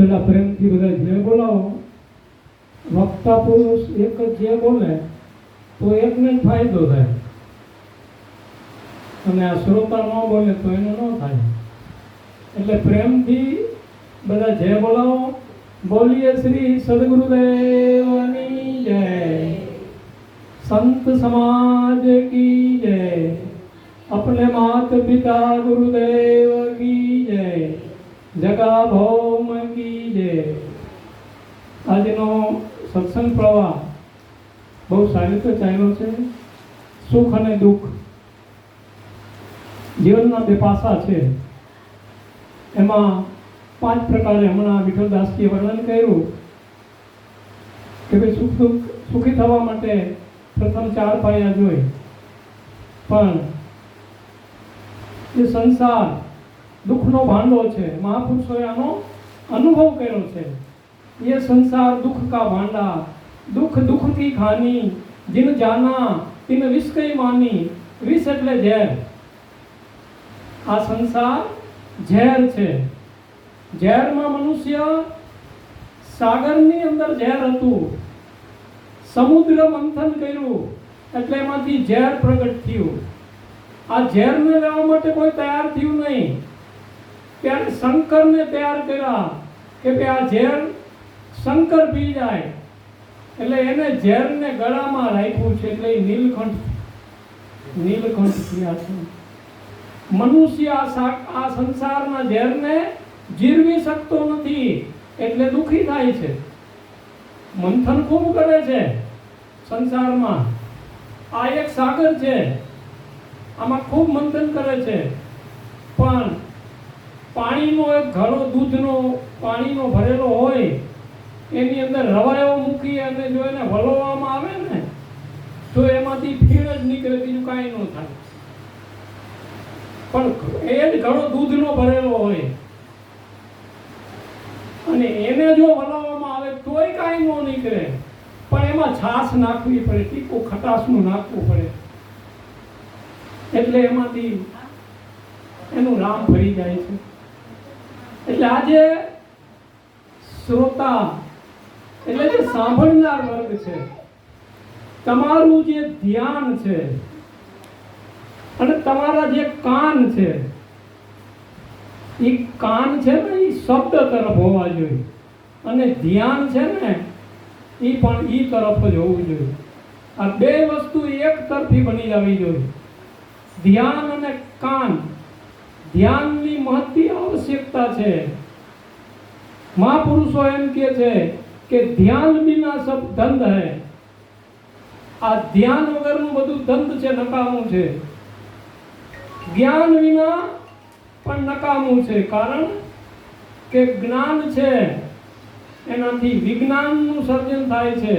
પેલા પ્રેમથી બધા જે બોલાવો, વક્તા પુરુષ એક જ જે બોલે તો એકને જ ફાયદો થાય, અને આ શ્રોતા ન બોલે તો એનો ન થાય. એટલે પ્રેમથી બધા જે બોલાવો. બોલીએ શ્રી સદગુરુદેવની જય, સંત સમાજ કી જય, अपने मात पिता गुरुदेव की जय, जगा भौम की जय. આજનો સત્સંગ પ્રવાહ બહુ સારી રીતે ચાલ્યો છે. સુખ અને દુઃખ જીવનના બે પાસા છે. એમાં 5 પ્રકારે હમણાં વિઠ્ઠલદાસજીએ વર્ણન કર્યું કે ભાઈ સુખી થવા માટે પ્રથમ 4 પાયા જોઈ. પણ જે સંસાર દુઃખનો ભાંડો છે, મહાપુરુષોએ આનો અનુભવ કર્યો છે. ये संसार दुख का भांडा, दुख दुख की खानी, जिन जाना तिन विष कई मानी. विष એટલે ઝેર. આ સંસાર ઝેર છે. ઝેરમાં મનુષ્ય સાગરની અંદર ઝેર હતું, સમુદ્ર મંથન કર્યું એટલે એમાંથી ઝેર પ્રગટ થયું. આ ઝેરને લેવા માટે કોઈ તૈયાર થયું નહીં. ત્યારે શંકરને તૈયાર કર્યા કે ભાઈ આ ઝેર શંકર પી જાય. એટલે એને ઝેરને ગળામાં રાખ્યું છે, એટલે નીલકંઠ થયા છે. મનુષ્ય આ સંસારના ઝેરને જીરવી શકતો નથી, એટલે દુઃખી થાય છે. મંથન ખૂબ કરે છે સંસારમાં. આ એક સાગર છે, આમાં ખૂબ મંથન કરે છે. પણ પાણીનો એક ઘડો દૂધનો પાણીનો ભરેલો હોય, એની અંદર રવાયો મૂકી અને જો એને વલોવામાં આવે ને તો એમાંથી ફીણ જ નીકળે, બીજું કાંઈ ન થાય. પણ એ જ ઘડો દૂધનો ભરેલો હોય અને એને જો વલાવવામાં આવે તોય કાંઈ ન નીકળે. પણ એમાં છાશ નાખવી પડે, તીખું ખટાશનું નાખવું પડે, એટલે એમાંથી એનું રામ ફરી જાય છે. એટલે આજે શ્રોતા એટલે જે સાંભળનાર વર્ગ છે, તમારું જે ધ્યાન છે અને તમારા જે કાન છે, એ કાન છે ને એ શબ્દ તરફ હોવા જોઈએ, અને ધ્યાન છે ને એ પણ એ તરફ જ હોવું જોઈએ. આ બે વસ્તુ એક તરફી બની જવી જોઈએ, ધ્યાન અને કાન. ધ્યાનની મહત્વ આવશ્યકતા છે. મહાપુરુષો એમ કહે છે કે ધ્યાન બિના સબ ધંધ હૈ. આ ધ્યાન વગરનું બધું ધંધ છે, નકામું છે. જ્ઞાન વિના પણ નકામું છે. કારણ કે જ્ઞાન છે એનાથી વિજ્ઞાનનું સર્જન થાય છે,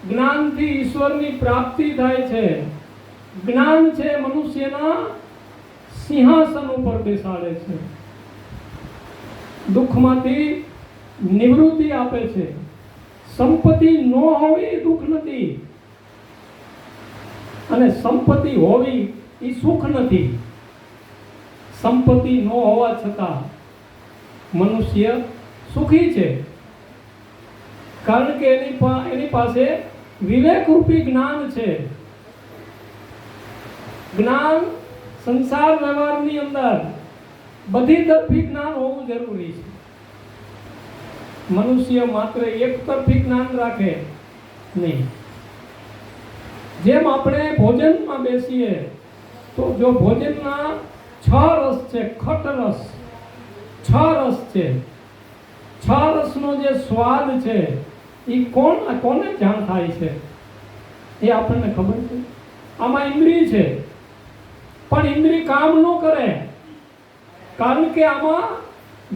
જ્ઞાનથી ઈશ્વરની પ્રાપ્તિ થાય છે. જ્ઞાન છે મનુષ્યના સિંહાસન ઉપર બેસાડે છે, દુઃખમાંથી નિવૃત્તિ આપે છે. સંપત્તિ ન હોવી દુઃખ નથી, અને સંપત્તિ હોવી એ સુખ નથી. સંપત્તિ ન હોવા છતાં મનુષ્ય સુખી છે, કારણ કે એની પાસે વિવેક રૂપી જ્ઞાન છે. જ્ઞાન સંસાર વ્યવહારની અંદર બધી તરફી જ્ઞાન હોવું જરૂરી છે. મનુષ્ય માત્ર એક તરફી જ્ઞાન રાખે નહીં. જેમ આપણે ભોજનમાં બેસીએ તો જો ભોજનના 6 રસ છે, ખટ રસ 6 રસ છે. 6 રસનો જે સ્વાદ છે એ કોને જાણ થાય છે એ આપણને ખબર છે. આમાં ઇન્દ્રિય છે, પણ ઇન્દ્રિય કામ ન કરે, કારણ કે આમાં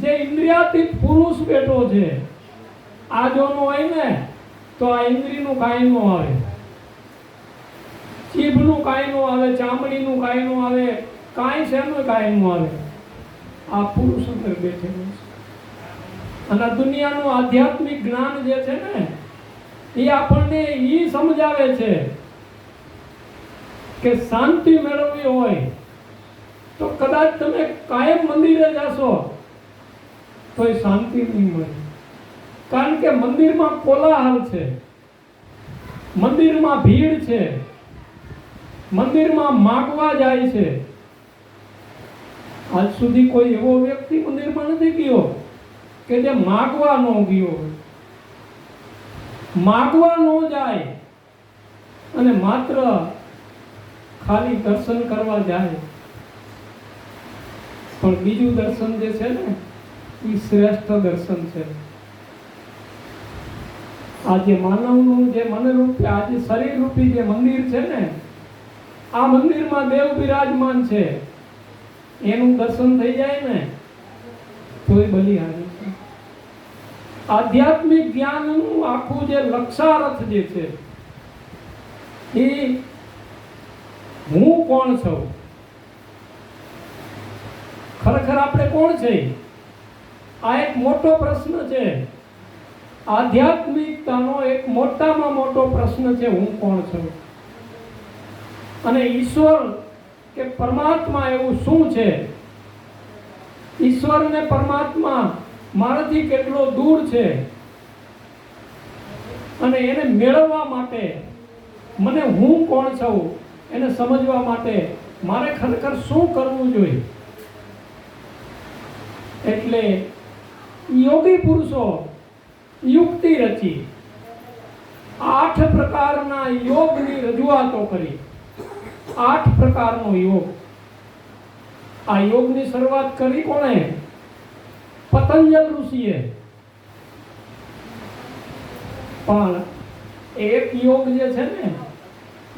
જે ઇન્દ્રિયાતીત પુરુષ બેઠો છે. આ જો ન હોય ને તો આ ઇન્દ્રિયનું કાંઈ ન આવે, જીભનું કાંઈ ન આવે, ચામડીનું કાંઈ ન આવે, કાંઈ શેનું કાંઈ ન આવે. આ પુરુષ અંદર બેઠેલો છે. અને દુનિયાનું આધ્યાત્મિક જ્ઞાન જે છે ને એ આપણને એ સમજાવે છે કે શાંતિ મેળવવી હોય તો કદાચ તમે કાયમ મંદિરે જશો તો એ શાંતિ નહીં મળે. કારણ કે મંદિરમાં કોલાહલ છે, મંદિરમાં ભીડ છે, મંદિરમાં માગવા જાય છે. આજ સુધી કોઈ એવો વ્યક્તિ મંદિરમાં નથી ગયો કે જે માગવા ન ગયો હોય. માગવા ન જાય અને માત્ર ખાલી દર્શન કરવા જાય. પણ બીજું દર્શન જે છે ને એ શ્રેષ્ઠ દર્શન છે. આ જે માનવનું જે મનરૂપી આ જે શરીર રૂપી જે મંદિર છે ને, આ મંદિરમાં દેવ બિરાજમાન છે, એનું દર્શન થઈ જાય ને તો એ બલિહારી છે. આધ્યાત્મિક જ્ઞાનનું આખું જે લક્ષાર્થ જે છે એ હું કોણ છું, ખરેખર આપણે કોણ છે, આ એક મોટો પ્રશ્ન છે. આધ્યાત્મિકતાનો એક મોટામાં મોટો પ્રશ્ન છે, હું કોણ છું. અને ઈશ્વર કે પરમાત્મા એવું શું છે, ઈશ્વર ને પરમાત્મા મારાથી કેટલો દૂર છે, અને એને મેળવવા માટે મને હું કોણ છું એને સમજવા માટે મારે ખરેખર શું કરવું જોઈએ. એટલે યોગી પુરુષો યુક્તિ રચી 8 પ્રકારના યોગની રજૂઆતો કરી. 8 પ્રકારનો યોગ. આ યોગની શરૂઆત કરી કોણે? પતંજલ ઋષિએ. પણ એક યોગ જે છે ને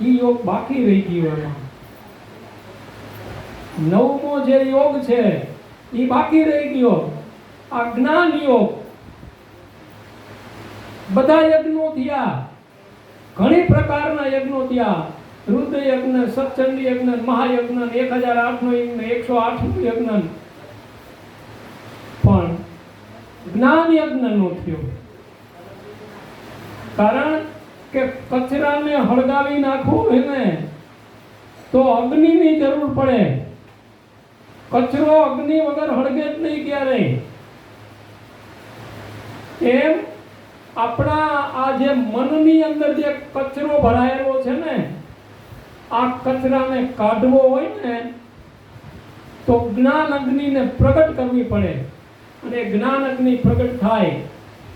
એ યોગ બાકી રહી ગયો. એમાં 9મો જે યોગ છે એ બાકી રહી ગયો. આ જ્ઞાન યોગ. બધા યજ્ઞો થયા, ઘણી પ્રકારના યજ્ઞો થયા. રુદ્ર યજ્ઞ, સત્સંગ યજ્ઞ, મહાયજ્ઞ, 1008 નો યજ્ઞ, 108 નો યજ્ઞ, પણ જ્ઞાન યજ્ઞ નો થયો. કારણ કે કચરાને હળગાવી નાખવો હોય ને તો અગ્નિની જરૂર પડે. કચરો અગ્નિ વગર હળગે જ નહીં ક્યારેય. એમ આપણા આ જે મનની અંદર જે કચરો ભરાયેલો છે ને, આ કચરાને કાઢવો હોય ને તો જ્ઞાન અગ્નિને પ્રગટ કરવી પડે. અને જ્ઞાન અગ્નિ પ્રગટ થાય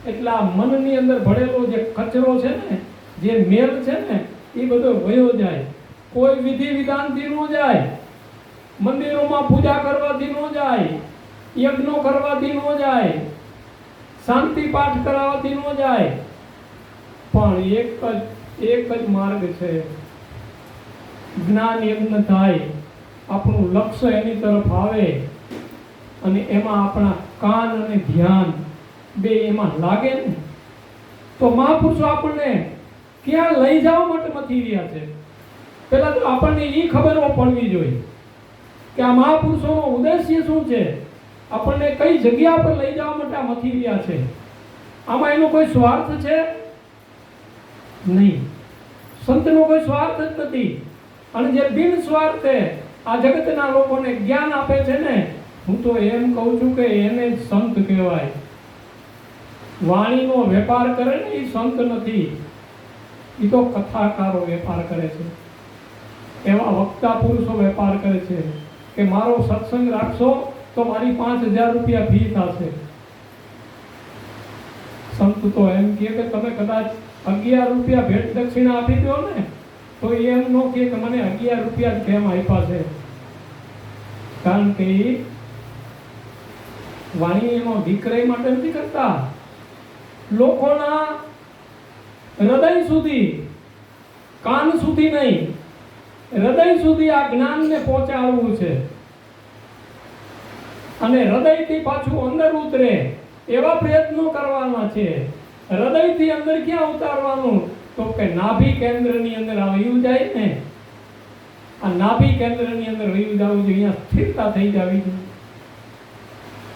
એટલે આ મનની અંદર ભરેલો જે કચરો છે ને, જે મેલ છે ને, એ બધો વયો જાય. કોઈ વિધિ વિધાનથી ન જાય, મંદિરોમાં પૂજા કરવાથી ન જાય, યજ્ઞો કરવાથી ન જાય, શાંતિ પાઠ કરાવવાથી ન જાય. પણ એક જ માર્ગ છે, જ્ઞાન યજ્ઞ થાય, આપણું લક્ષ્ય એની તરફ આવે અને એમાં આપણા કાન અને ધ્યાન બે એમાં લાગે ને તો મહાપુરુષો આપણને ક્યાં લઈ જવા માટે મથી રહ્યા છે. પહેલા તો આપણને એ ખબર પડવી જોઈએ કે આ મહાપુરુષોનો ઉદ્દેશ્ય શું છે, આપણને કઈ જગ્યા પર લઈ જવા માટે આ મથી રહ્યા છે. આમાં એનો કોઈ સ્વાર્થ છે નહીં. સંતનો કોઈ સ્વાર્થ જ નથી. અને જે બિન સ્વાર્થે આ જગતના લોકોને જ્ઞાન આપે છે ને, હું તો એમ કહું છું કે એને જ સંત કહેવાય. વાણીનો વેપાર કરે ને એ સંત નથી, એ તો કથાકારો વેપાર કરે છે. એવા વક્તા પુરુષો વેપાર કરે છે કે મારો સત્સંગ રાખશો તો મારી 5000 રૂપિયા ફી થશે. સંત તો એમ કહે કે તમે કદાચ 11 રૂપિયા ભેટ દક્ષિણા આપી દો ને તો એમ ન કહે કે મને 11 રૂપિયા જ કેમ આપ્યા છે. કારણ કે વાણી એનો વિક્રય માટે નથી કરતા. લોકોના હૃદય સુધી, કાન સુધી નહીં, હૃદય સુધી આ જ્ઞાનને પહોંચાડવું છે. અને હૃદયથી પાછું અંદર ઉતરે એવા પ્રયત્નો કરવાના છે. હૃદયથી અંદર ક્યાં ઉતારવાનું? તો કે નાભી કેન્દ્રની અંદર વયું જાય ને, આ નાભી કેન્દ્રની અંદર વયું જવું જોઈએ, અહીંયા સ્થિરતા થઈ જવી જોઈએ.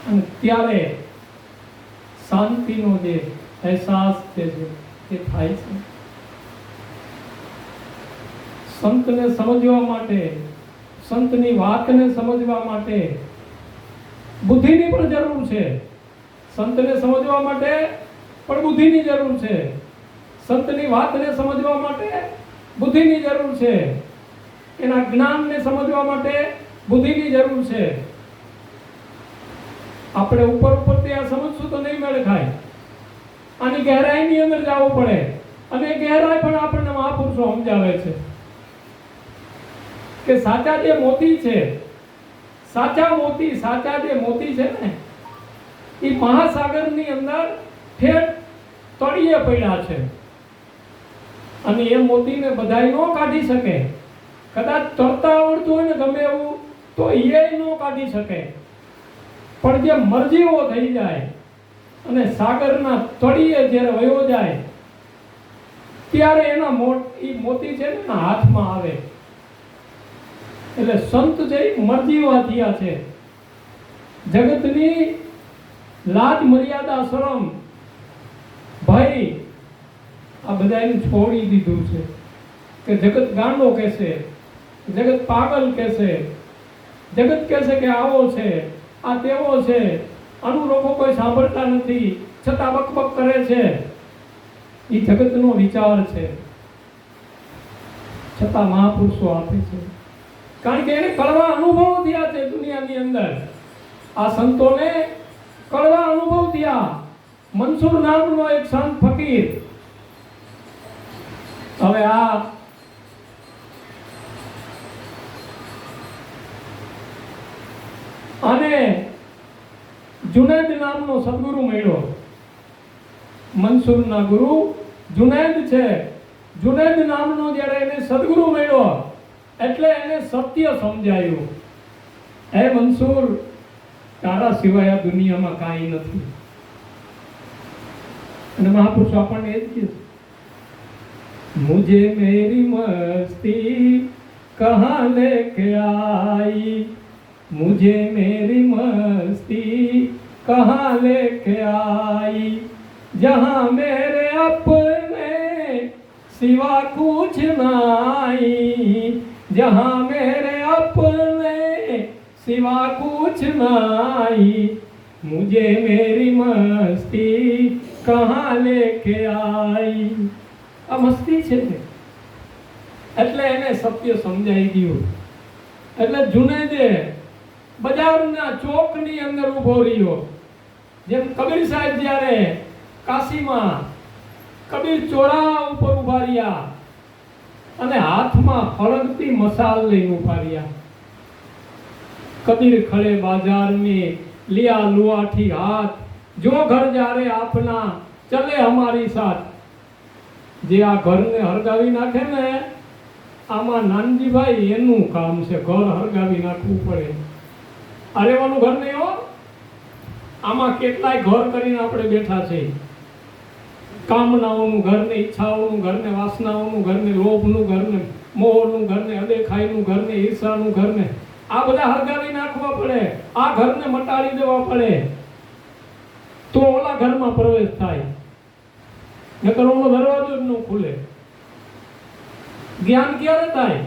અને ત્યારે શાંતિનો જે અહેસાસ છે એ થાય છે. સંતને સમજવા માટે, સંતની વાતને સમજવા માટે બુદ્ધિની પણ જરૂર છે. સંતને સમજવા માટે પણ બુદ્ધિની જરૂર છે, સંતની વાતને સમજવા માટે બુદ્ધિની જરૂર છે, એના જ્ઞાનને સમજવા માટે બુદ્ધિની જરૂર છે. આપણે ઉપર ઉપરથી આ સમજશું તો નહીં મેળ ખાય. આની ગહેરાઈની અંદર જવું પડે, અને એ ગહેરાઈ પણ આપણને મહાપુરુષો સમજાવે છે કે સાચા જે મોતી છે, સાચા જે મોતી છે ને, એ મહાસાગરની અંદર ઠેઠ તળિયે પડ્યા છે, અને એ મોતીને બધાય ન કાઢી શકે. કદાચ તરતા આવડતું હોય ને ગમે એવું તો એ ન કાઢી શકે, પણ જે મરજીવો થઈ જાય અને સાગરના તળિયે જ્યારે વયો જાય ત્યારે એના મોતી છે ને એના હાથમાં આવે. એટલે સંત છે એ મરજીવા થયા છે. જગતની લાજ મર્યાદા શરમ ભય આ બધાને છોડી દીધું છે કે જગત ગાંડો કહેશે, જગત પાગલ કહેશે, જગત કહેશે કે આવો છે, આ તેવો છે, આનું લોકો કોઈ સાંભળતા નથી છતાં બકબક કરે છે. એ જગતનો વિચાર છે, છતાં મહાપુરુષો આપે છે, કારણ કે એને કડવા અનુભવ થયા છે દુનિયાની અંદર. આ સંતોને કડવા અનુભવ થયા. મંસૂર નામનો એક સંત ફકીર, હવે આ અને જુનૈદ નામનો સદગુરુ મળ્યો. મંસૂરના ગુરુ જુનૈદ છે. જુનૈદ નામનો જ્યારે એને સદગુરુ મળ્યો એટલે એને સત્ય સમજાયું. હે મંસૂર, તારા સિવાય આ દુનિયામાં કાંઈ નથી. અને મહાપુરુષો આપણને એ જ કહે છે, મુझे मेरी मस्ती कहाँ लेके आई, मुझे मेरी मस्ती कहाँ लेके आई, जहाँ मेरे अपने सिवा कुछ नहीं, जहाँ मेरे अपने सिवा कुछ नहीं, मुझे मेरी मस्ती कहाँ लेके आई. આ મસ્તી છે ને, એટલે એને સત્ય સમજાઈ ગયું. એટલે જુનૈદે બજારના ચોકની અંદર ઉભો રહ્યો. જેમ કબીર સાહેબ જ્યારે કાશીમાં કબીર ચોરા ઉપર ઉભા રહ્યા અને હાથમાં ફળગતી મસાલ લઈને ઉભા રહ્યા. કબીર ખડે બાजार में लिया लुआठी हाथ, जो घर जा रे आपना चले हमारी साथ. જે આ ઘરને હરગાવી નાખે ને, આમાં નાનજીભાઈ એનું કામ છે, ઘર હરગાવી નાખવું પડે. આ રહેવાનું ઘર નહીં હો. આમાં કેટલાય ઘર કરીને આપણે બેઠા છે. કામનાઓનું ઘર ને, ઈચ્છાઓનું ઘર ને, વાસનાઓનું ઘર ને, લોભનું ઘર ને, મોહનું ઘર ને, અદેખાઈનું ઘર ને, ઈર્ષાનું ઘર ને, આ બધા હરગાવી નાખવા પડે. આ ઘરને મટાડી દેવા પડે તો ઓલા ઘરમાં પ્રવેશ થાય. નકર ઓનો દરવાજો જ ન ખુલે. જ્ઞાન ક્યારે થાય?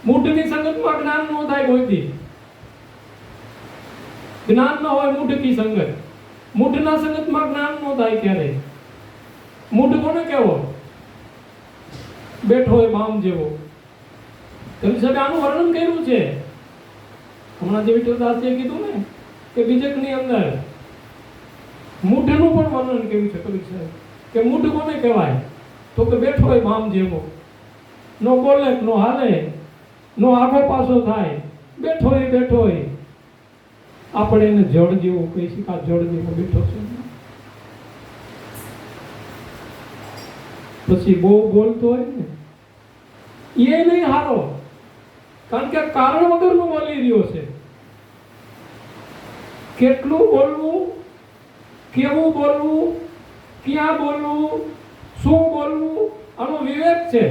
મૂઢની સંગતમાં જ્ઞાન ન થાય કોઈથી. જ્ઞાન ન હોય મૂઢ કી સંગત. મૂઢના સંગતમાં જ્ઞાન ન થાય ક્યારે. મૂઢ કોને કહેવો? બેઠો હોય બામ જેવો. તેમ છતાં આનું વર્ણન કર્યું છે. હમણાં જે વિઠ્ઠલદાસજીએ કીધું ને કે બીજકની અંદર મૂઢનું પણ વર્ણન કર્યું છે કબીર સાહેબ, કે મૂઢ કોને કહેવાય? તો કે બેઠો હોય બામ જેવો, નો બોલે, નો હાલે, નો આગો પાછો થાય, બેઠો હોય. આપણે એને જળ જેવો કહીશું, આ જળ જેવો બેઠો છે. પછી બહુ બોલતો હોય ને એ નહીં હારો, કારણ કે કારણ વગરનું બોલી રહ્યો છે. કેટલું બોલવું, કેવું બોલવું, ક્યાં બોલવું, શું બોલવું, આનો વિવેક છે.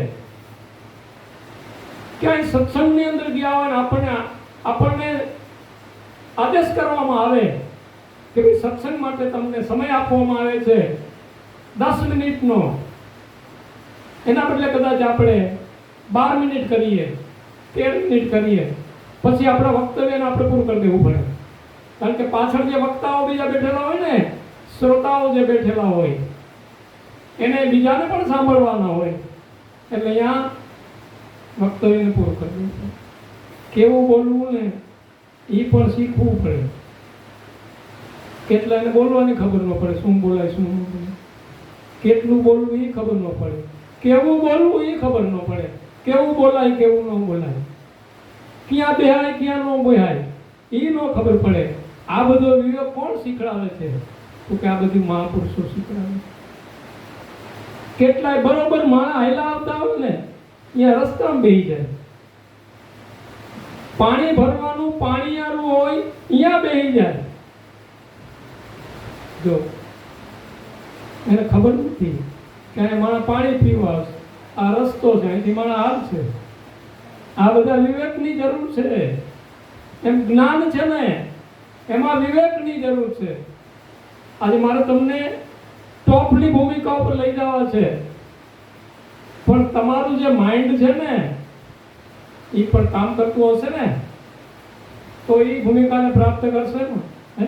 ક્યાંય સત્સંગની અંદર ગયા હોય ને આપણને આદેશ કરવામાં આવે કે ભાઈ સત્સંગ માટે તમને સમય આપવામાં આવે છે 10 મિનિટનો, એના બદલે કદાચ આપણે 12 મિનિટ કરીએ, 13 મિનિટ કરીએ, પછી આપણા વક્તવ્યને આપણે પૂરું કરી દેવું પડે. કારણ કે પાછળ જે વક્તાઓ બીજા બેઠેલા હોય ને, શ્રોતાઓ જે બેઠેલા હોય, એને બીજાને પણ સાંભળવાના હોય. એટલે અહીંયા વક્તવ્યને પૂરું કરવું છે. કેવું બોલવું ને એ પણ શીખવું પડે. કેટલા એને બોલવાની ખબર ન પડે, શું બોલાય શું ન બોલાય. કેટલું બોલવું એ ખબર ન પડે, કેવું બોલવું એ ખબર ન પડે, કેવું બોલાય કેવું ન બોલાય, ક્યાં બેહાય ક્યાં ન બેહાય એ ન ખબર પડે. આ બધો વિવેક કોણ શીખડાવે છે? તો કે આ બધી મહાપુરુષો શીખડાવે. કેટલાય બરોબર માણસ હાયલા આવતા હોય ને, અહીંયા રસ્તામાં બેસી જાય. પાણી ભરવાનું પાણીયારું હોય, અહીંયા બેસી જાય. જો એને ખબર નથી કે આ માણસ પાણી પીવા આવશે, આ રસ્તો છે, અહીંથી માણસ આવશે. આ બધા વિવેકની જરૂર છે. એમ જ્ઞાન છે ને, એમાં વિવેકની જરૂર છે. આજે મારે તમને ટોપની ભૂમિકા ઉપર લઈ જવા છે, પણ તમારું જે માઇન્ડ છે ને એ પણ કામ કરતું હશે ને, તો એ ભૂમિકાને પ્રાપ્ત કરશે ને.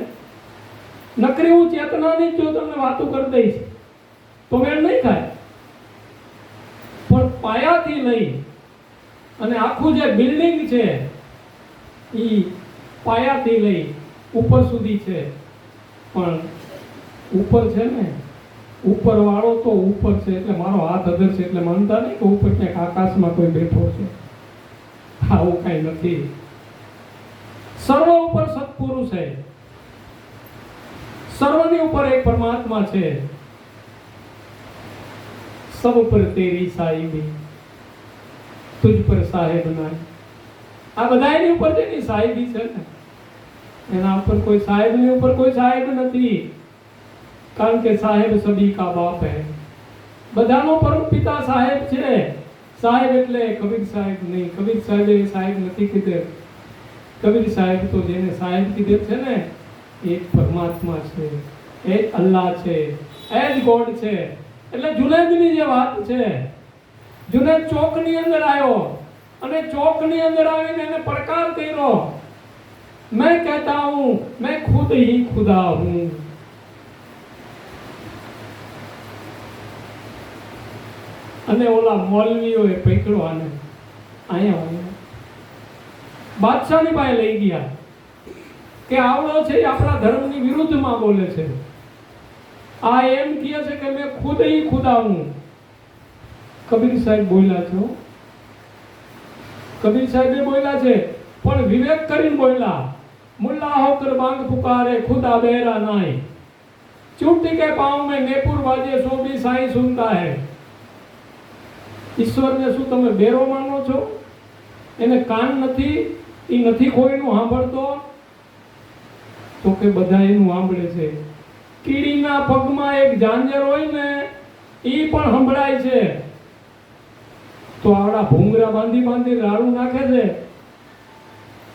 નકરી હું ચેતનાની જો તમને વાતો કરી દઈશ તો મેળ નહીં થાય. પણ પાયાથી લઈ અને આખું જે બિલ્ડિંગ છે એ પાયાથી લઈ ઉપર સુધી છે. પણ ઉપર છે ને, ઉપર વાળો તો ઉપર છે એટલે મારો હાથ અધર છે એટલે માનતા નહીં કે ઉપર ક્યાંક આકાશમાં કોઈ બેઠો છે. આવું કઈ નથી. સર્વ ઉપર સત્પુરુષ છે, સર્વની ઉપર એક પરમાત્મા છે. સબ પર તેરી સાહિબી, તુજ પર સાહેબ નાય. આ બધાની ઉપર જેની સાહેબી છે ને, એના ઉપર કોઈ સાહેબની ઉપર કોઈ સાહેબ નથી. કારણ કે સાહેબ સભી કા બાપ હૈ. બધાનો પરમ પિતા સાહેબ છે. સાહેબ એટલે કબીર સાહેબ નહીં. કબીર સાહેબે સાહેબ નથી કીધે. કબીર સાહેબ તો જેને સાહેબ કીધે છે ને એ પરમાત્મા છે, એ જ અલ્લાહ છે, એ જ ગોડ છે. એટલે જુનેદની જે વાત છે, જુનેદ ચોકની અંદર આવ્યો અને ચોકની અંદર આવીને એને પડકાર કર્યો, मैं कहता हूं मैं खुद ही खुदा हूं. અને ઓલા મૌલવીઓએ પકડ્યો આને, અહીંયા બાદશાહની પાસે લઈ ગયા કે આવડો છે એ આપણા ધર્મની વિરુદ્ધમાં બોલે છે. આ એમ કહે છે કે મેં ખુદ ही खुदा हूं. કબીર સાહેબ બોલ્યા છે, કબીર સાહેબે બોલ્યા છે, પણ વિવેક કરીને બોલ્યા. मुल्ला होकर बांग पुकारे खुदा बेरा नाई, चुट्टी के पांव में नेपुर बाजे सो भी साई सुनता है. ઈશ્વરને શું તમે બેરો માનો છો? એને કાન નથી, એ નથી કોઈનું સાંભળતો? તો કે બધા એનું સાંભળે છે. કીડીના પગમાં એક ઝાંઝર હોય ને એ પણ સંભળાય છે. તો આવડા ભૂંગરા બાંધી બાંધી રાડું નાખે છે.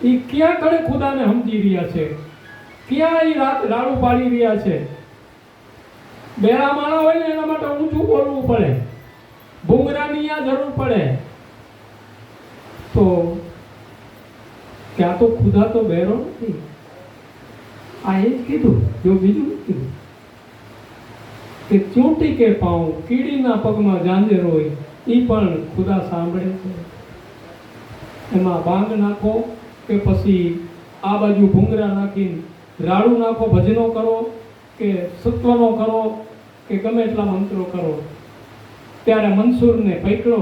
એ ક્યાં કણે ખુદાને સમજી રહ્યા છે? ક્યાં એ રાડું પાડી રહ્યા છે? બેરા માણા હોય ને એના માટે ઊંચું બોલવું પડે, ભૂંગરાની આ જરૂર પડે. તો ક્યાં તો ખુદા તો બેરો નથી. આ એ જ કીધું, જો બીજું નથી કીધું કે ચોટી કે પાઉં, કીડીના પગમાં ઝાંઝર હોય એ પણ ખુદા સાંભળે છે. એમાં બાંગ નાખો કે પછી આ બાજુ ભૂંગરા નાખીને રાડું નાખો, ભજનો કરો કે સત્વનો કરો કે ગમે એટલા મંત્રો કરો. ત્યારે મંસૂરને પકડો,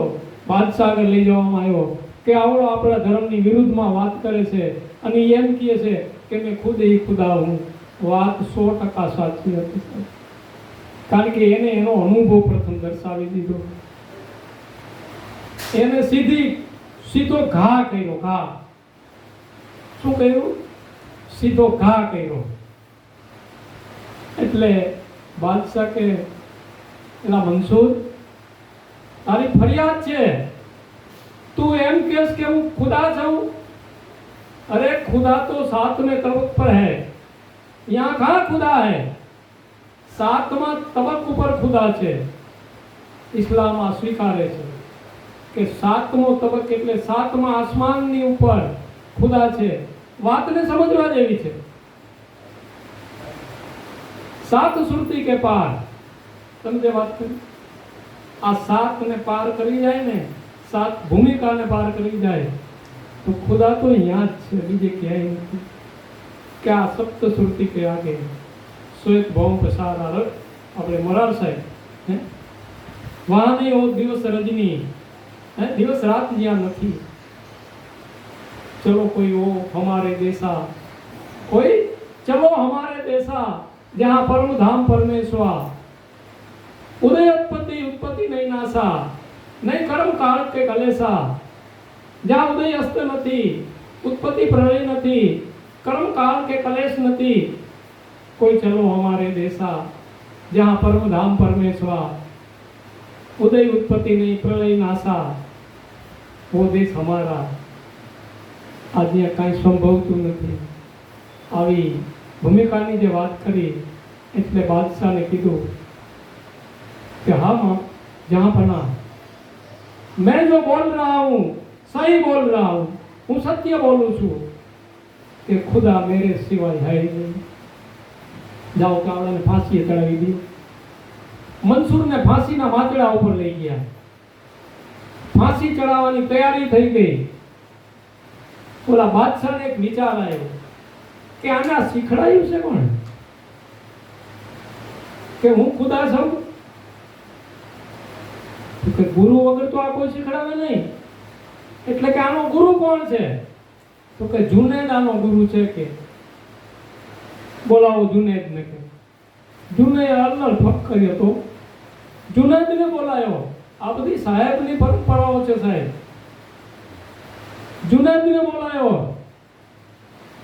બાદશાહ આગળ લઈ જવામાં આવ્યો કે આવડો આપણા ધર્મની વિરુદ્ધમાં વાત કરે છે અને એમ કહે છે કે મેં ખુદ ही खुदा हूं. વાત 100% સાચી હતી, કારણ કે એને એનો અનુભવ પ્રથમ દર્શાવી દીધો. એને સીધો ઘા કર્યો. ઘા શું કર્યું? સીધો ઘા કર્યો. એટલે બાદશાહ કે એલા મંસૂર, તારી ફરિયાદ છે, તું એમ કહેશ કે હું ખુદા છું? अरे खुदा तो 7वें तबक पर है, यहाँ कहाँ खुदा है? 7वां तबक ઉપર ખુદા છે. ઇસ્લામ આ સ્વીકારે છે કે 7મો તબક એટલે 7મા આસમાનની ઉપર ખુદા છે. વાતને સમજવા જેવી છે. સાત સુરતી કે પાર, તમે જે વાત કરી, આ સાત ને પાર કરી જાય ને, સાત ભૂમિકાને પાર કરી જાય તો ખુદા તો અહીંયા જ છે, બીજે ક્યાંય નથી. કે આ સપ્ત સુરતી કે આગે શ્વેત ભૌમ પ્રસાર આરક આપણે મોરાર સાહેબ હે વહાં નહીં હો દિવસ રજની, હે દિવસ રાત જ્યાં નથી. चलो कोई हो हमारे देसा, कोई चलो हमारे देसा जहाँ परम धाम परमेश्वर, उदय उत्पत्ति उत्पत्ति नहीं नासा, नहीं कर्म काल के कलेसा, जहाँ उदय अस्त नहीं, उत्पत्ति प्रलय नहीं, कर्म काल के कलेश नहीं. कोई चलो हमारे देसा जहाँ परम धाम परमेश्वर, उदय उत्पत्ति नहीं प्रलय नासा, वो देश हमारा. આજે કાંઈ સંભવતું નથી. આવી ભૂમિકાની જે વાત કરી એટલે બાદશાહને કીધું કે हाँ माँ जहाँ पना मैं जो बोल रहा हूँ सही बोल रहा हूँ, હું સત્ય બોલું છું કે ખુદા મેરે સિવાય है ही नहीं. જાઓ કાવડાને ફાંસીએ ચડાવી દી. મંસૂરને ફાંસીના માચડા ઉપર લઈ ગયા. ફાંસી ચડાવવાની તૈયારી થઈ ગઈ. ઓલા બાદશાહને એક વિચાર આવ્યો કે આને શીખડાયું છે કોણ, કે હું ખુદા છું? કે ગુરુ વગર તો આ કોઈ શીખડાવે નહીં. એટલે કે આનો ગુરુ કોણ છે? તો કે જુનેદ આનો ગુરુ છે. કે બોલાવો જુનેદને. કે જુનેદ અલ્લર ફક કર્યો તો જુનેદને બોલાયો. આ બધી સાહેબની પરંપરાઓ છે સાહેબ. જુનેદને બોલાયો.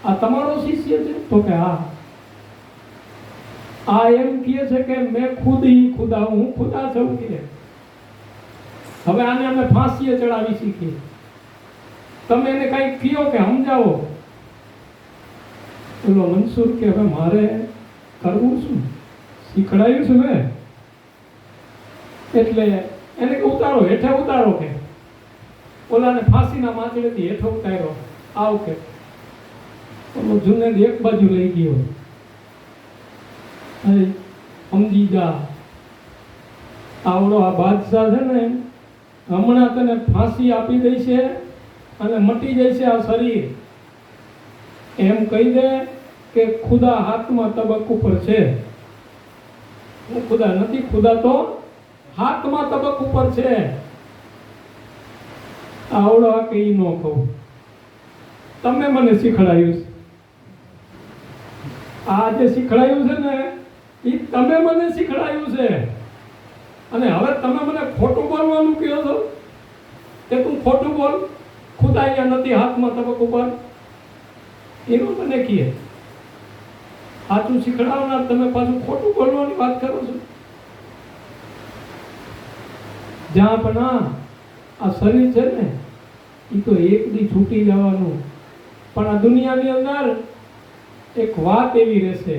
આ તમારો શિષ્ય છે? તો કે હા. આ એમ કહે છે કે મેં ખુદ ही खुदा हूँ, खुदा છું કે હવે આને અમે ફાંસીએ ચડાવી શીખી. તમે એને કંઈક કયો કે સમજાવો. બોલો મંસૂર કે હવે મારે કરવું શું? શીખડાયું છે મેં. એટલે એને કે ઉતારો, હેઠે ઉતારો. કે ઓલાને ફાંસીના માચડેથી હેઠો ઉતાર્યો. આવ કે ઓલો જુનેદ એક બાજુ લઈ ગયો. સમજી જા, આવડો આ બાદશાહ છે ને હમણાં તને ફાંસી આપી દે છે અને મટી જાય છે આ શરીર. એમ કહી દે કે ખુદા હાથમાં તબક ઉપર છે. હું ખુદા નથી, ખુદા તો હાથમાં તબક ઉપર છે. આવડો આ કઈ ન કહું, તમે મને શીખડાયું છે. આ જે શીખડાયું છે ને એ તમે મને શીખડાયું છે. અને હવે તમે મને ખોટું બોલવાનું કહો છો કે તું ખોટું બોલ, ખુદા અહીંયા નથી હાથમાં તબક ઉપર. એનું મને કહે. સાચું શીખડાવનાર તમે પાછું ખોટું બોલવાની વાત કરો છો. જ્યાં પણ આ શરીર છે ને એ તો એક દી છૂટી જવાનું. પણ આ દુનિયાની અંદર એક વાત એવી રહેશે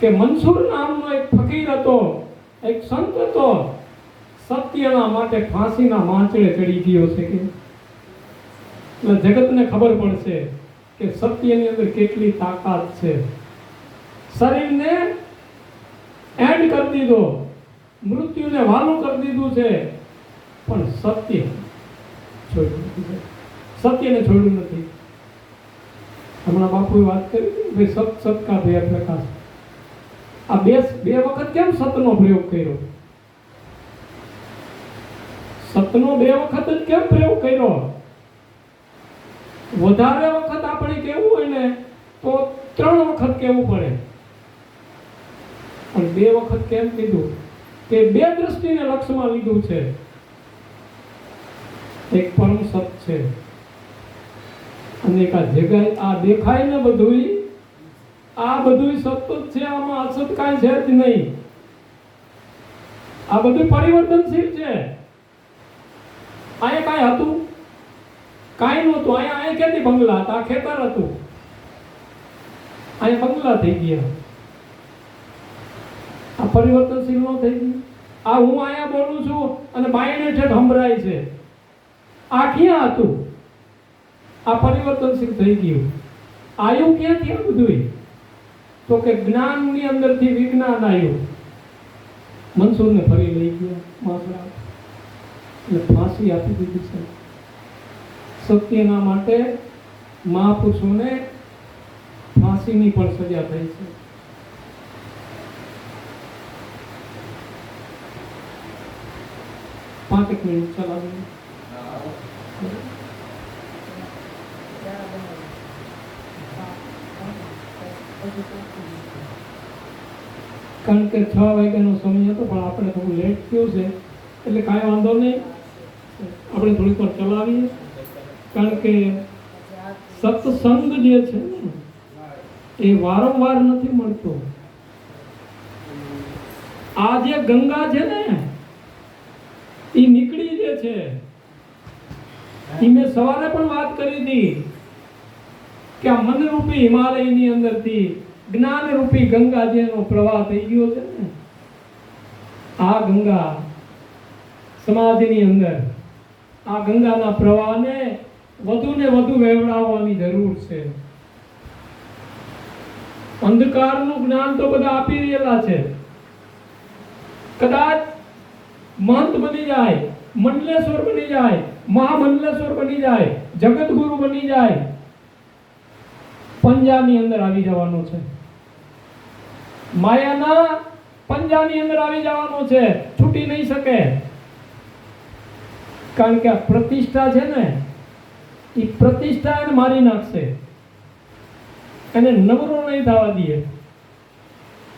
કે મંસૂર નામનો એક ફકીર હતો, એક સંત હતો, સત્યના માટે ફાંસીના માંચડે ચડી ગયો છે. કે એટલે જગતને ખબર પડશે કે સત્યની અંદર કેટલી તાકાત છે. શરીરને એન્ડ કરી દીધો, મૃત્યુને વાલું કરી દીધું છે, પણ સત્ય છોડ્યું નથી. સત્યને છોડ્યું નથી. હમણાં બાપુએ વાત કરી ભાઈ સત સત કા બે પ્રકાશ. આ બે વખત કેમ સતનો પ્રયોગ કર્યો? સતનો બે વખત જ કેમ પ્રયોગ કર્યો? વધારે વખત આપણે કહેવું હોય ને તો 3 વખત કહેવું પડે. પણ 2 વખત કેમ કીધું? કે 2 દ્રષ્ટિને લક્ષમાં લીધું છે. એક પરમ સત છે અને એક આ જગ્યાએ આ દેખાય ને બધુંય, આ બધુંય સત જ છે. આમાં અસત કાંઈ છે જ નહીં. આ બધું પરિવર્તનશીલ છે. અહીંયા કાંઈ હતું? કાંઈ નહોતું. અહીંયા ક્યાંથી બંગલા હતા? આ ખેતર હતું. અહીંયા બંગલા થઈ ગયા. આ પરિવર્તનશીલ ન થઈ ગયું. આ હું અહીંયા બોલું છું અને બાયણે ઠેઠ સંભળાય છે. આ ક્યાં હતું? આ પરિવર્તનશીલ થઈ ગયું. આયુ ક્યાંથી આ બધું? તો કે જ્ઞાનની અંદરથી વિજ્ઞાન આવ્યું, મનસુરને ફરી લઈ ગયા માસડા એટલે ફાંસી આપી દીધી છે. સત્યના માટે મહાપુરુષોને ફાંસીની પણ સજા થઈ છે. પાંચેક મિનિટ ચલાવીએ. કારણ કે 6 વાગ્યાનો સમય હતો પણ આપણે થોડું લેટ થયું છે એટલે કાંઈ વાંધો નહીં, આપણે થોડીક વાર ચલાવીએ. કારણ કે સત્સંગ જે છે ને એ વારંવાર નથી મળતો. આ જે ગંગા છે ને એ નીકળી જે છે એ મેં સવારે પણ વાત કરી હતી કે આ મનરૂપી હિમાલયની અંદરથી જ્ઞાનરૂપી ગંગા જેનો પ્રવાહ થઈ ગયો છે ને, આ ગંગા સમાજની અંદર આ ગંગાના પ્રવાહને વધુ ને વધુ વહેવડાવવાની જરૂર છે. અંધકારનું જ્ઞાન તો બધા આપી રહેલા છે. કદાચ મહંત બની જાય, મંડલેશ્વર બની જાય, મહામંડલેશ્વર બની જાય, જગતગુરુ બની જાય, પંજાની અંદર આવી જવાનો છે. માયાના પંજાની અંદર આવી જવાનો છે, છૂટી નહીં શકે. કારણ કે આ પ્રતિષ્ઠા છે ને એ પ્રતિષ્ઠા એને મારી નાખશે, એને નવરો નહીં થવા દે.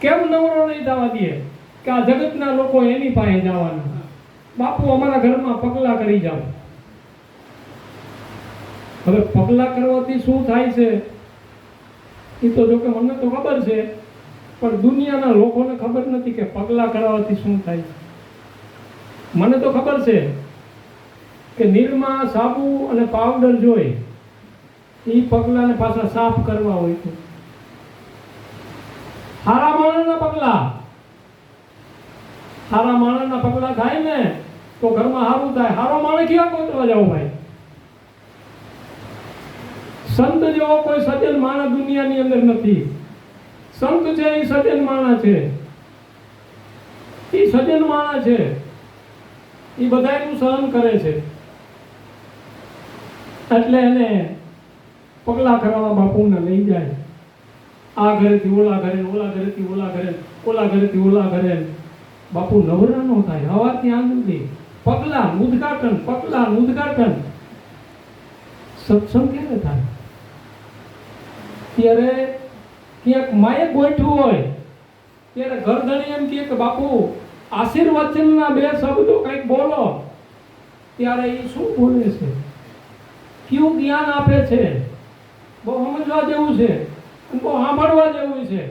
કેમ નવરો નહીં થવા દે? કે આ જગતના લોકો એની પાસે જવાના, બાપુ અમારા ઘરમાં પગલા કરી જાઓ. હવે પગલા કરવાથી શું થાય છે એ તો જો કે મને તો ખબર છે, પણ દુનિયાના લોકોને ખબર નથી કે પગલા કરવાથી શું થાય છે. મને તો ખબર છે કે નિરમા, સાબુ અને પાવડર જોઈ એ પગલાને પાછા સાફ કરવા હોય તો હારા માણસના પગલા, હારા માણસના પગલા થાય ને તો ઘરમાં સારું થાય. હારો માણસ ક્યાં ગોતવા જાવ ભાઈ? સંત જેવો કોઈ સજ્જન માણસ દુનિયાની અંદર નથી. સંત છે એ સજ્જન માણસ છે, એ સજ્જન માણસ છે, એ બધાયનું સહન કરે છે. એટલે એને પગલા કરવા બાપુને લઈ જાય. આ ઘરેથી ઓલા ઘરે, ઓલા ઘરેથી ઓલા ઘરે, ઓલા ઘરેથી ઓલા ઘરે. બાપુ નવરા નો થાય. હવાથી આજ સુધી પગલા ઉદ્ઘાટન, પગલા ઉદ્ઘાટન. સત્સંગ ક્યારે થાય? ત્યારે ક્યાંક માએ ગોઠવું હોય ત્યારે ઘરધણી એમ કહે કે બાપુ આશીર્વચનના 2 શબ્દો કંઈક બોલો. ત્યારે એ શું બોલે છે, કયું જ્ઞાન આપે છે, બહુ સમજવા જેવું છે, બહુ સાંભળવા જેવું છે.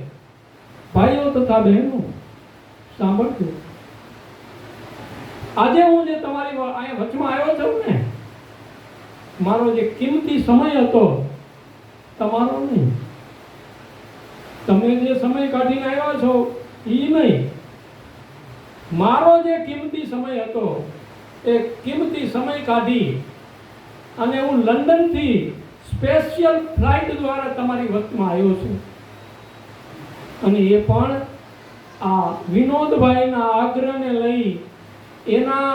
ભાઈઓ તથા બહેનો સાંભળજો. આજે હું જે તમારી અહીંયા વચમાં આવ્યો છું ને, મારો જે કિંમતી સમય હતો, તમારો નહીં. તમે જે સમય કાઢીને આવ્યા છો એ નહીં, મારો જે કિંમતી સમય હતો એ કિંમતી સમય કાઢી અને હું લંડનથી સ્પેશિયલ ફ્લાઇટ દ્વારા તમારી વચમાં આવ્યો છું. અને એ પણ આ વિનોદભાઈના આગ્રહને લઈ એના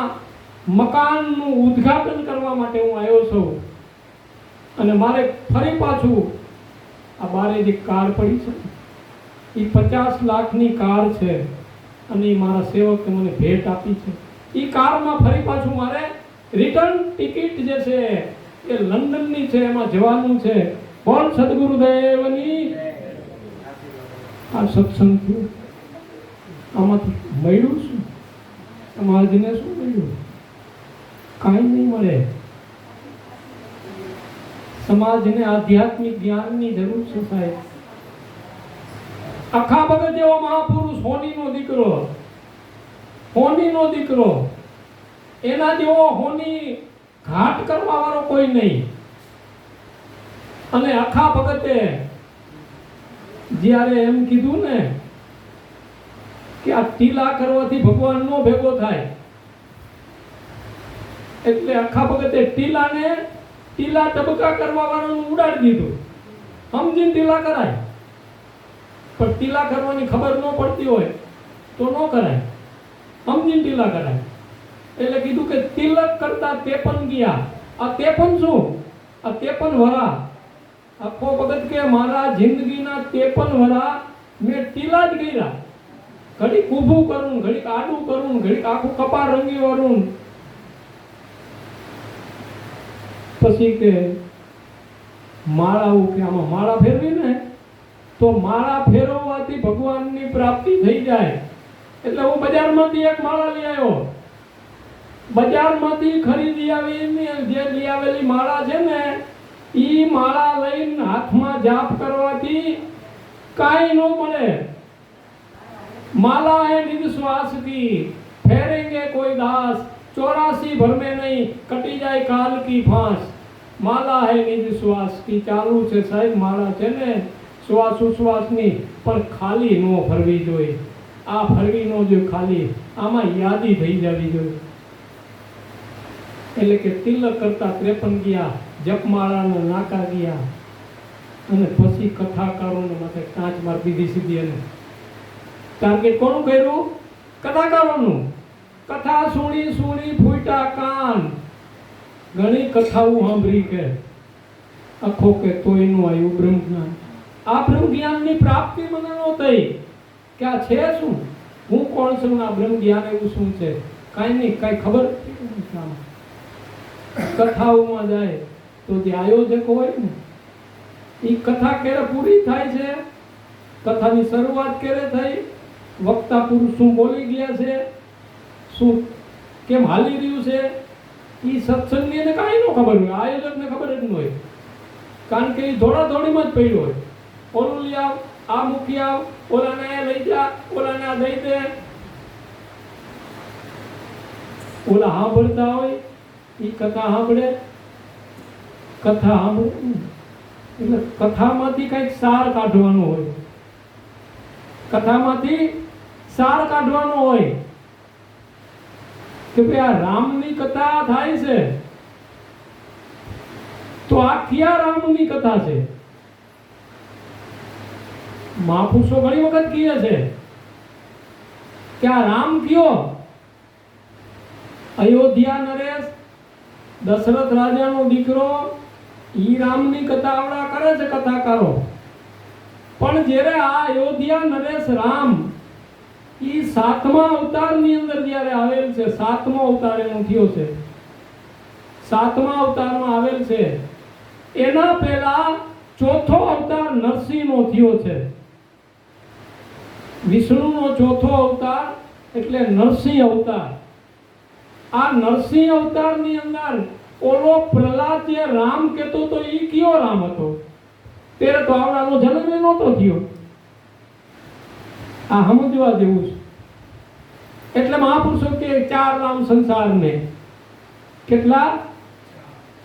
મકાનનું ઉદ્ઘાટન કરવા માટે હું આવ્યો છું. અને મારે ફરી પાછું આ બારે જે કાર પડી છે એ 50 લાખની કાર છે અને એ મારા સેવકે મને ભેટ આપી છે. એ કારમાં ફરી પાછું મારે રિટર્ન ટિકિટ જે છે એ લંડનની છે, એમાં જવાનું છે. બોલ સદગુરુદેવની. આ સત્સંગ થયું, આમાંથી મળ્યું શું? સમાજને શું મળ્યું? કાંઈ નહીં મળે. સમાજને આધ્યાત્મિક જ્ઞાનની જરૂર છે સાહેબ. આખા ભગત જેવો મહાપુરુષ, હોનીનો દીકરો, હોનીનો દીકરો, એના જેવો હોની ઘાટ કરવા વાળો કોઈ નહીં. અને આખા ભગતે જ્યારે એમ કીધું ને કે આ ટીલા કરવાથી ભગવાન નો ભેગો થાય, એટલે આખા ભગતે ટીલા ટબકા કરવા વાળાનું ઉડાડી દીધું. સમજીને ટીલા કરાય. પણ ટીલા કરવાની ખબર ન પડતી હોય તો ન કરાય, સમજીને ટીલા કરાય. એટલે કીધું કે તિલક કરતા 53 ગયા. આ 53 શું? આ 53 વરા. આખો ભગત કે મારા જિંદગીના 53 વરા મેં ટીલા જ કર્યા. ઘડીક ઊભું કરું, ઘડીક આડું કરું, ઘડીક આખું કપાળ રંગી વાળું. પછી કે માળા કે આમાં માળા ફેરવી ને તો માળા ફેરવવાથી ભગવાનની પ્રાપ્તિ થઈ જાય. એટલે હું બજારમાંથી એક માળા લઈ આવ્યો. બજારમાંથી ખરીદી આવીને જે લઈ આવેલી માળા છે ને, ઈ માળા લઈને હાથમાં જાપ કરવાથી કાંઈ ન મળે. माला है निज श्वास की, फेरेंगे कोई दास, 84 भर में नहीं, कटी जाए काल की फांस. माला है निज श्वास की. चालू છે સાહેબ માળા છે ને શ્વાસ ઉશ્વાસની, પણ ખાલી નો ફરવી જોઈએ. આ ફરવી નો જોઈએ ખાલી, આમાં યાદી થઈ જવી જોઈએ. એટલે કે તિલક કરતા 53 ગયા, જપમાળાના નાકા ગયા, અને પછી કથાકારોને માથે કાંચ માર દીધી સીધી. અને ટાર્ગેટ કોનું કર્યું? કથાકારોનું. કથા સુણી સુણી ફૂટ્યા કાન. ઘણી કથાઓ સાંભળી કે આખો કે તોયનું આવ્યું બ્રહ્મ જ્ઞાન. આ બ્રહ્મ જ્ઞાનની પ્રાપ્તિ મને ન થઈ કે આ છે શું, હું કોણ છું, આ બ્રહ્મ જ્ઞાન એવું શું છે, કાંઈ નહીં, કાંઈ ખબર નથી. કથાઓમાં જાય તો જે આયોજક હોય ને, એ કથા ક્યારે પૂરી થાય છે, કથાની શરૂઆત ક્યારે થઈ, વક્તા પુરુષ શું બોલી ગયા છે, શું કેમ હાલી રહ્યું છે, એ સત્સંગની એને કાંઈ ન ખબર હોય, આયોજકને ખબર જ ન હોય. કારણ કે એ દોડા દોડીમાં જ પડ્યો હોય. ઓલું લઈ આવ, આ મૂકી આવ, ઓલાને લઈ જા, ઓલાને આ દઈ દે. ઓલા સાંભળતા હોય, એ કથા સાંભળે, કથા સાંભળે એટલે કથામાંથી કંઈક સાર કાઢવાનો હોય. કથામાંથી સાર કાઢવાનો હોય કે ભાઈ આ રામની કથા થાય છે તો આ ક્યાં રામની કથા છે. મહાપુરુષો ઘણી વખત કહે છે કે આ રામ કયો? અયોધ્યા નરેશ, દશરથ રાજાનો દીકરો, ઈ રામની કથા આવડા કરે છે કથાકારો. પણ જ્યારે આ અયોધ્યા નરેશ રામ ઈ 7મા અવતારની અંદર જ્યારે આવેલ છે, 7મો અવતાર એનો થયો છે, 7મા અવતારમાં આવેલ છે, એના પહેલા 4થો અવતાર નરસિંહનો થયો છે. વિષ્ણુનો 4થો અવતાર એટલે નરસિંહ અવતાર. આ નરસિંહ અવતારની અંદર ઓલો પ્રહલાદ જે રામ કહેતો તો ઈ કયો રામ હતો? ત્યારે તો આવડાનો જન્મ એ નહોતો થયો. આ સમજવા જેવું છે. એટલે મહાપુરુષો કે 4 રામ સંસાર में. કેટલા?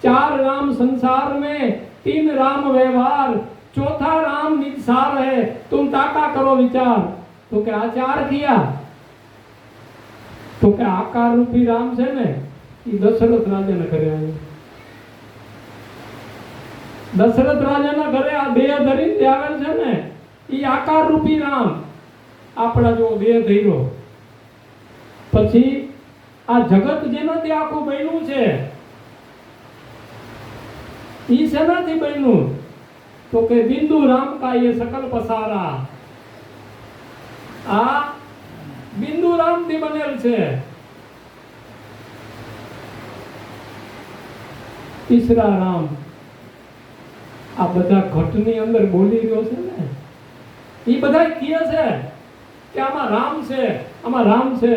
4 राम संसार में, 3 राम व्यवहार, 4था राम निसार है, तुम ताका करो विचार. तो કે આ 4 किया તો કે આકાર રૂપી રામ છે ને એ દશરથ રાજાને ઘરે આવ્યો. દશરથ રાજાના ઘરે આ દેહ ધરીને આવેલ છે ને એ આકાર રૂપી રામ. આપણા જો દેહ ધર્યો પછી આ જગત જેનાથી આખું બન્યું છે ઈ શેનાથી બન્યું? તો કે બિંદુ રામ કા ये सकल पसारा. આ બિંદુ રામ થી બનેલ છે. તીસરા રામ આ બધા ઘટની અંદર બોલી રહ્યો છે ને એ બધા કહે છે કે આમાં રામ છે, આમાં રામ છે.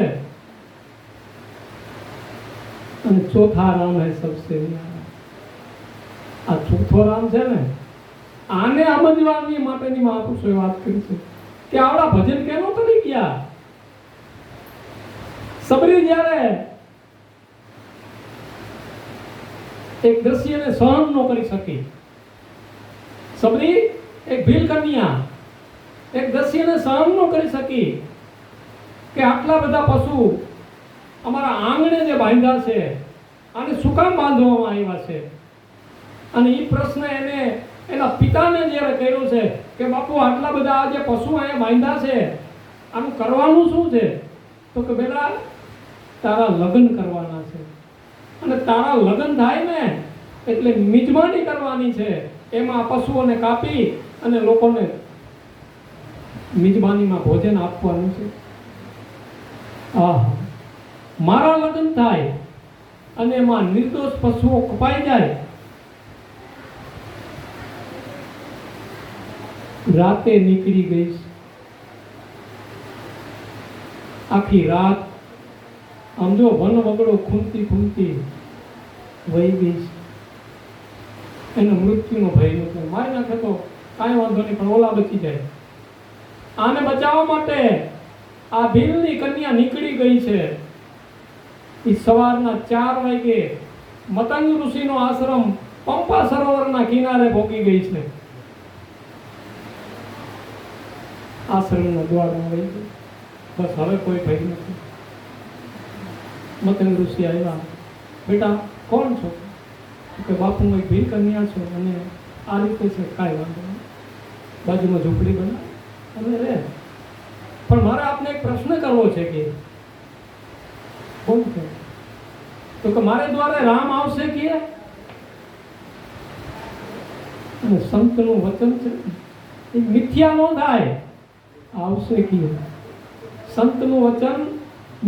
અને 4થા રામ હે સબસે ન્યારા. આ 4થો રામ છે ને આને સમજવાની માટેની મહાપુરુષોએ વાત કરી છે કે આવડા ભજન કેનો કરી ગયા. સબરી જ્યારે એક દ્રશ્યને સહન ન કરી શકી, સબરી એક ભીલ કન્યા એક દ્રશ્યને સહન ન કરી શકી કે આટલા બધા પશુ અમારા આંગણે જે બાંધ્યા છે આને શું કામ બાંધવામાં આવ્યા છે. અને એ પ્રશ્ન એને એના એના પિતાને જ્યારે કહ્યું છે કે બાપુ આટલા બધા આ જે પશુ અહીંયા બાંધ્યા છે આનું કરવાનું શું છે? તો કે બેટા તારા લગ્ન કરવાના છે, અને તારા લગ્ન થાય ને એટલે મિજબાની કરવાની છે, એમાં પશુઓને કાપી અને લોકોને મિજબાનીમાં ભોજન આપવાનું છે. મારા લગ્ન થાય અને એમાં નિર્દોષ પશુઓ કપાઈ જાય. રાતે નીકળી ગઈ, આખી રાત આમ જો વન વગડો ખૂંદતી ખૂંદતી વહી ગઈ. એને મૃત્યુનો ભય નહોતો. મારી નાખે તો કાંઈ વાંધો નહીં, પણ ઓલા બચી જાય. આને બચાવવા માટે આ ભીલની કન્યા નીકળી ગઈ છે. એ સવારના 4 વાગે મતંગ ઋષિનો આશ્રમ પંપા સરોવરના કિનારે પહોંચી ગઈ છે. આશ્રમના દ્વારમાં વહી ગઈ. બસ હવે કોઈ ભય નથી. મતંગ ઋષિ આવ્યા. બેટા કોણ છો? કે બાપુ હું એક ભીલ કન્યા છું અને આ રીતે છે. કાંઈ વાંધો નહીં, બાજુમાં ઝૂંપડી બના અને રહે. પણ મારે આપને એક પ્રશ્ન કરવો છે. કે કોણ છે? તો કે મારે દ્વારે રામ આવશે કે? અને સંતનું વચન છે એ મિથ્યા ન થાય. આવશે કે સંતનું વચન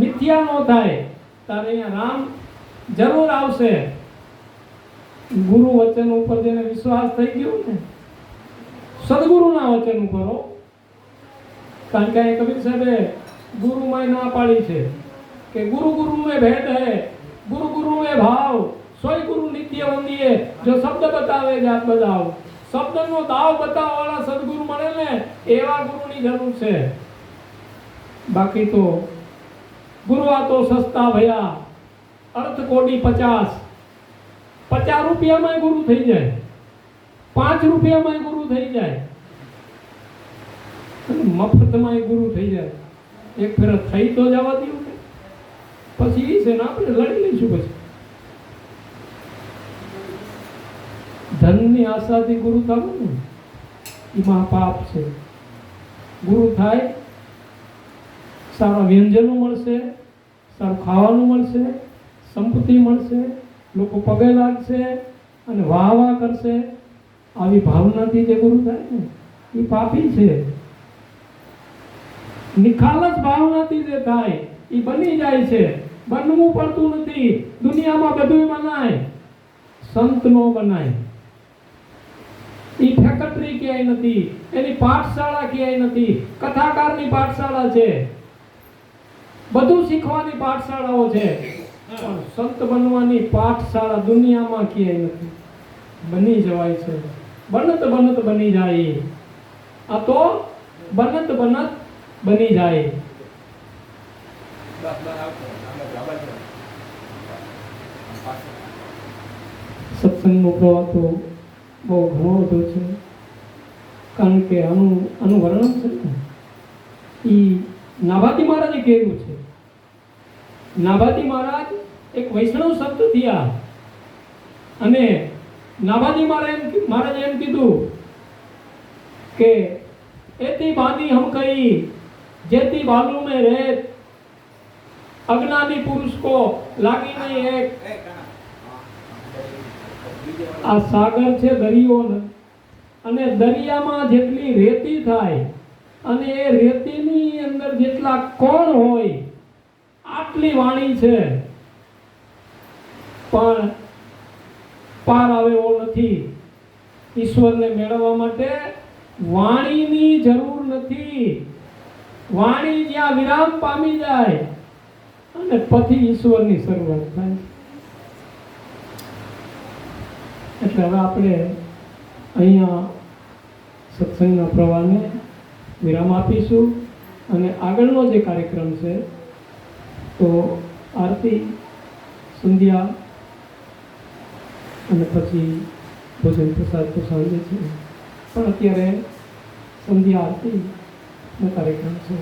મિથ્યા ન થાય. તારે અહીંયા રામ જરૂર આવશે. ગુરુ વચન ઉપર જેને વિશ્વાસ થઈ ગયો ને, સદગુરુના વચન ઉપર. કારણ કે કબીર સાહેબે ગુરુમાં ના પાડી છે કે ગુરુ ગુરુ में भेद है, गुरु गुरु में भाव, सोई गुरु नित्य वंदिए, जो शब्द बतावे जात બતાવ. શબ્દનો દાવ બતાવવા વાળા સદગુરુ મળે ને એવા ગુરુની જરૂર છે. બાકી તો ગુરુ આ તો સસ્તા ભયા, અર્થ કોડી 50 રૂપિયામાં ગુરુ થઈ જાય, 5 રૂપિયામાં ગુરુ થઈ જાય, મફતમાં ગુરુ થઈ જાય. એક ફેર થઈ તો જવા દઉં ને, પછી છે ને આપણે લડી લઈશું. પછી ધનની આશાથી ગુરુ થવું ને એ મહાપાપ છે. ગુરુ થાય, સારા વ્યંજનો મળશે, સારું ખાવાનું મળશે, સંપત્તિ મળશે, લોકો પગે લાગશે અને વાહ વાહ કરશે. આવી ભાવનાથી જે ગુરુ થાય ને એ પાપી છે. નિખાલસ ભાવનાથી જે થાય એ બની જાય છે. બનવું પડતું નથી. દુનિયામાં બધું બનાય, સંત નો બનાય. એ ફેક્ટરી ક્યાંય નથી, એની પાઠશાળા ક્યાંય નથી. કથાકારની પાઠશાળા છે, બધું શીખવાની પાઠશાળાઓ છે, પણ સંત બનવાની પાઠશાળા દુનિયામાં ક્યાંય નથી. બની જવાય છે, બનત બનત બની જાય. આ તો બનત બનત બની જાય. સત્સંગનો પ્રવાહ તો બહુ ઘણો બધો છે. કારણ કે આનું વર્ણન છે ને એ નાભાજી મહારાજે કહેલું છે. નાભાજી મહારાજ એક વૈષ્ણવ સંત થયા અને નાભાજી મહારાજે એમ કીધું કે એતી બાંધી હમ કઈ જેતી બાલू में रेत, अज्ञानी पुरुष को लागी नहीं एक. આ સાગર છે, દરિયો, અને દરિયામાં જેટલી રેતી થાય અને એ રેતીની અંદર જેટલા કોણ હોય આટલી વાણી છે, પણ પાર આવે એવો નથી. ઈશ્વરને મેળવવા માટે વાણીની જરૂર નથી. વાણી જ્યાં વિરામ પામી જાય અને પછી ઈશ્વરની શરૂઆત થાય. એટલે હવે આપણે અહીંયા સત્સંગના પ્રવાહને વિરામ આપીશું અને આગળનો જે કાર્યક્રમ છે તો આરતી, સંધ્યા અને પછી ભોજન પ્રસાદ તો સાંજે છે, પણ અત્યારે સંધ્યા આરતીનો કાર્યક્રમ છે.